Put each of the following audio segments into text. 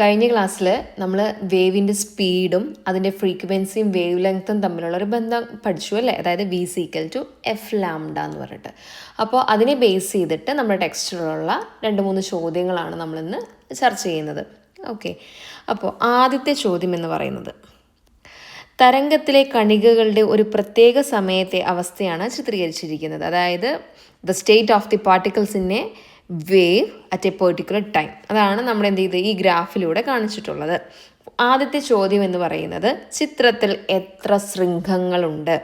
കഴിഞ്ഞ ക്ലാസ്സിൽ നമ്മൾ വേവിൻ്റെ സ്പീഡും അതിൻ്റെ ഫ്രീക്വൻസിയും വേവ് ലെങ്ത്തും തമ്മിലുള്ള ഒരു ബന്ധം പഠിച്ചു അല്ലേ, അതായത് V C equal to F lambda എന്ന് പറഞ്ഞിട്ട്. അപ്പോൾ അതിനെ ബേസ് ചെയ്തിട്ട് നമ്മുടെ ടെക്സ്റ്റിലുള്ള 2-3 ചോദ്യങ്ങളാണ് നമ്മളിന്ന് ചർച്ച ചെയ്യുന്നത്. ഓക്കെ, അപ്പോൾ ആദ്യത്തെ ചോദ്യം എന്ന് പറയുന്നത് തരംഗത്തിലെ കണികകളുടെ ഒരു പ്രത്യേക സമയത്തെ അവസ്ഥയാണ് ചിത്രീകരിച്ചിരിക്കുന്നത്. അതായത് the state of the particles in A wave at A particular time. അതാണ് നമ്മൾ എന്ത് ചെയ്ത് ഈ ഗ്രാഫിലൂടെ കാണിച്ചിട്ടുള്ളത്. ആദ്യത്തെ ചോദ്യം എന്ന് പറയുന്നത് ചിത്രത്തിൽ എത്ര ശൃംഖങ്ങളുണ്ട്,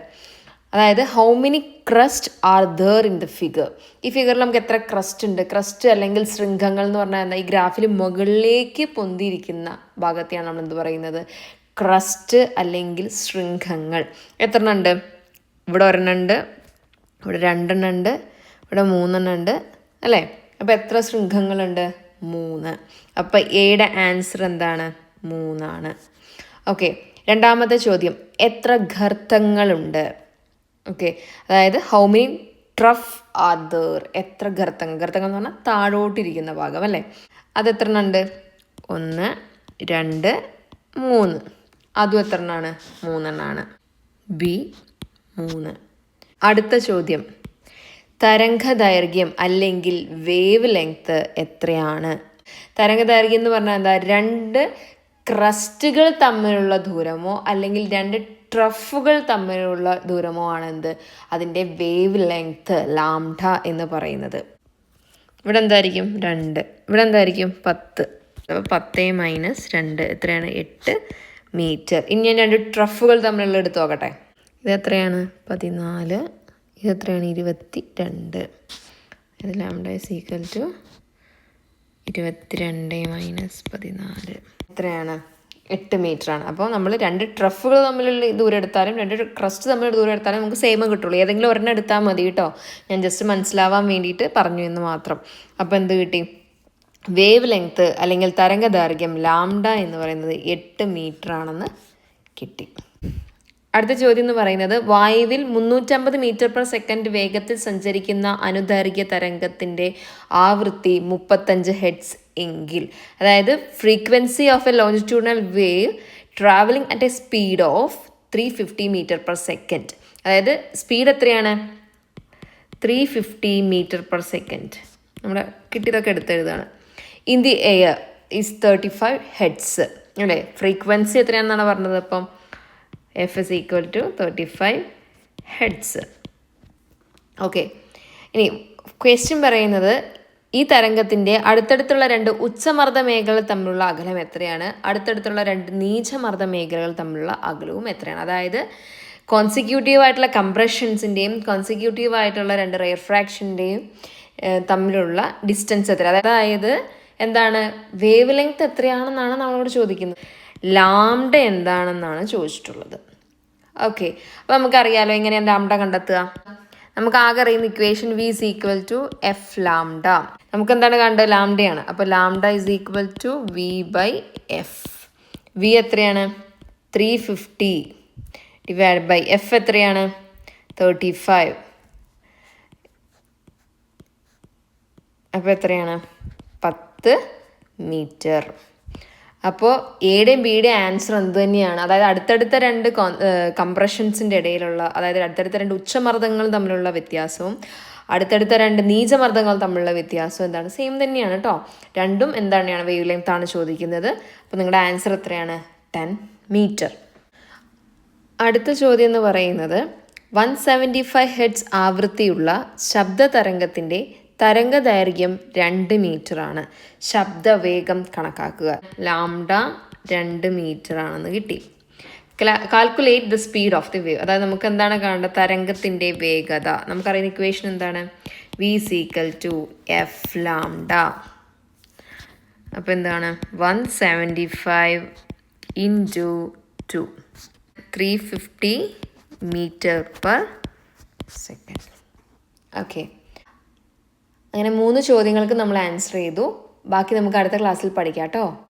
അതായത് how many crest are there in the figure. ഈ ഫിഗറിൽ നമുക്ക് എത്ര ക്രസ്റ്റ് ഉണ്ട്. ക്രസ്റ്റ് അല്ലെങ്കിൽ ശൃംഖങ്ങൾ എന്ന് പറഞ്ഞാൽ എന്താ, ഈ ഗ്രാഫിൽ മുകളിലേക്ക് പൊന്തിയിരിക്കുന്ന ഭാഗത്തെയാണ് നമ്മൾ എന്ത് പറയുന്നത്, ക്രസ്റ്റ് അല്ലെങ്കിൽ ശൃംഖങ്ങൾ. എത്ര എണ്ണം ഉണ്ട്? ഇവിടെ ഒരെണ്ണുണ്ട്, ഇവിടെ 2 എണ്ണം ഉണ്ട്, ഇവിടെ 3 എണ്ണം ഉണ്ട് അല്ലേ. അപ്പോൾ എത്ര ശൃംഖങ്ങളുണ്ട്? 3. അപ്പോൾ എയുടെ ആൻസർ എന്താണ്? 3 ആണ്. ഓക്കെ, രണ്ടാമത്തെ ചോദ്യം എത്ര ഗർത്തങ്ങളുണ്ട്. ഓക്കെ, അതായത് how many trough are there. എത്ര ഗർത്തങ്ങൾ. ഗർത്തങ്ങൾ എന്ന് പറഞ്ഞാൽ താഴോട്ടിരിക്കുന്ന ഭാഗം അല്ലേ. അതെത്ര എണ്ണം ഉണ്ട്? 1, 2, 3. അതും എത്ര എണ്ണമാണ്? 3 എണ്ണമാണ്. ബി 3. അടുത്ത ചോദ്യം തരംഗദൈർഘ്യം അല്ലെങ്കിൽ വേവ് ലെങ്ത് എത്രയാണ്? തരംഗദൈർഘ്യം എന്ന് പറഞ്ഞാൽ എന്താ, 2 ക്രസ്റ്റുകൾ തമ്മിലുള്ള ദൂരമോ അല്ലെങ്കിൽ 2 ട്രഫുകൾ തമ്മിലുള്ള ദൂരമോ ആണെന്ത്, അതിൻ്റെ വേവ് ലെങ്ത് ലാംഡ എന്ന് പറയുന്നത്. ഇവിടെ എന്തായിരിക്കും? 2. ഇവിടെ എന്തായിരിക്കും? 10. അപ്പോൾ 10 - 2 എത്രയാണ്? 8 മീറ്റർ. ഇനി ഞാൻ 2 ട്രഫുകൾ തമ്മിലുള്ള എടുത്ത് നോക്കട്ടെ. ഇത് എത്രയാണ്? 14. ഇത് എത്രയാണ്? 22. ഇത് ലാംഡ ഈസ് ഈക്വൽ ടു 22 - 14 എത്രയാണ്? 8 മീറ്ററാണ്. അപ്പോൾ നമ്മൾ 2 ട്രഫുകൾ തമ്മിലുള്ള ദൂരം എടുത്താലും 2 ക്രസ്റ്റ് തമ്മിലുള്ള ദൂരം എടുത്താലും നമുക്ക് സെയിം കിട്ടുള്ളൂ. ഏതെങ്കിലും ഒരെണ്ണം എടുത്താൽ മതി കേട്ടോ. ഞാൻ ജസ്റ്റ് മനസ്സിലാവാൻ വേണ്ടിയിട്ട് പറഞ്ഞു എന്ന് മാത്രം. അപ്പോൾ എന്ത് കിട്ടി? വേവ് ലെങ്ത്ത് അല്ലെങ്കിൽ തരംഗദൈർഘ്യം ലാംഡ എന്ന് പറയുന്നത് 8 മീറ്റർ ആണെന്ന് കിട്ടി. അടുത്ത ചോദ്യം എന്ന് പറയുന്നത് വായുവിൽ 350 മീറ്റർ പെർ സെക്കൻഡ് വേഗത്തിൽ സഞ്ചരിക്കുന്ന അനുദൈർഘ്യ തരംഗത്തിൻ്റെ ആവൃത്തി 35 ഹെർട്സ് എങ്കിൽ, അതായത് frequency of a longitudinal wave travelling at a speed of 350 metre per second. അതായത് സ്പീഡ് എത്രയാണ്? 350 മീറ്റർ പെർ സെക്കൻഡ്. നമ്മുടെ കിട്ടിയതൊക്കെ എടുത്തെഴുതാണ്. In the air is 35 hertz അല്ലേ. ഫ്രീക്വൻസി എത്രയാണെന്നാണ് പറഞ്ഞത്? അപ്പം F is equal to 35 hertz. Okay, ഇനി ക്വസ്റ്റ്യൻ പറയുന്നത് ഈ തരംഗത്തിൻ്റെ അടുത്തടുത്തുള്ള 2 ഉച്ചമർദ്ദ മേഖലകൾ തമ്മിലുള്ള അകലം എത്രയാണ്, അടുത്തടുത്തുള്ള 2 നീചമർദ്ദ മേഖലകൾ തമ്മിലുള്ള അകലവും എത്രയാണ്. അതായത് കോൺസിക്യൂട്ടീവ് ആയിട്ടുള്ള കംപ്രഷൻസിൻ്റെയും കോൺസിക്യൂട്ടീവ് ആയിട്ടുള്ള 2 റെയർഫ്രാക്ഷൻ്റെയും തമ്മിലുള്ള ഡിസ്റ്റൻസ് എത്ര. അതായത് എന്താണ്, വേവ് ലെങ്ത് എത്രയാണെന്നാണ് നമ്മളോട് ചോദിക്കുന്നത്. ലാംഡ എന്താണെന്നാണ് ചോദിച്ചിട്ടുള്ളത്. ഓക്കെ, അപ്പോൾ നമുക്കറിയാലോ എങ്ങനെയാണ് ലാംഡ കണ്ടെത്തുക. നമുക്ക് ആകെ അറിയുന്ന equation V is equal to F lambda. നമുക്ക് എന്താണ് കണ്ടത്? ലാംഡയാണ്. അപ്പോൾ lambda is equal to V by F. V എത്രയാണ്? 350 ഡിവൈഡ് ബൈ എഫ് എത്രയാണ്? 35. അപ്പോൾ എത്രയാണ്? 10 മീറ്റർ. അപ്പോൾ എയുടെയും ബിയുടെയും ആൻസർ എന്ത് തന്നെയാണ്? അതായത് അടുത്തടുത്ത 2 കംപ്രഷൻസിൻ്റെ ഇടയിലുള്ള, അതായത് അടുത്തടുത്ത 2 ഉച്ചമർദ്ദങ്ങൾ തമ്മിലുള്ള വ്യത്യാസവും അടുത്തടുത്ത 2 നീചമർദ്ദങ്ങൾ തമ്മിലുള്ള വ്യത്യാസവും എന്താണ്? സെയിം തന്നെയാണ് കേട്ടോ. രണ്ടും എന്താണ്? വേവ് ലെങ്ത് ആണ് ചോദിക്കുന്നത്. അപ്പോൾ നിങ്ങളുടെ ആൻസർ എത്രയാണ്? 10 മീറ്റർ. അടുത്ത ചോദ്യം എന്ന് പറയുന്നത് 175 ഹെർട്സ് ആവൃത്തിയുള്ള ശബ്ദ തരംഗത്തിൻ്റെ തരംഗദൈർഘ്യം 2 മീറ്റർ ആണ്. ശബ്ദവേഗം കണക്കാക്കുക. ലാംഡ 2 മീറ്റർ ആണെന്ന് കിട്ടി. Calculate the speed of the wave. അതായത് നമുക്ക് എന്താണ് കാണേണ്ടത്? തരംഗത്തിൻ്റെ വേഗത. നമുക്കറിയുന്ന ഇക്വേഷൻ എന്താണ്? V is equal to F lambda. അപ്പോൾ എന്താണ്? 175 into 2 350 metre per second. Okay, അങ്ങനെ 3 ചോദ്യങ്ങൾക്ക് നമ്മൾ ആൻസർ ചെയ്തു. ബാക്കി നമുക്ക് അടുത്ത ക്ലാസ്സിൽ പഠിക്കാം കേട്ടോ.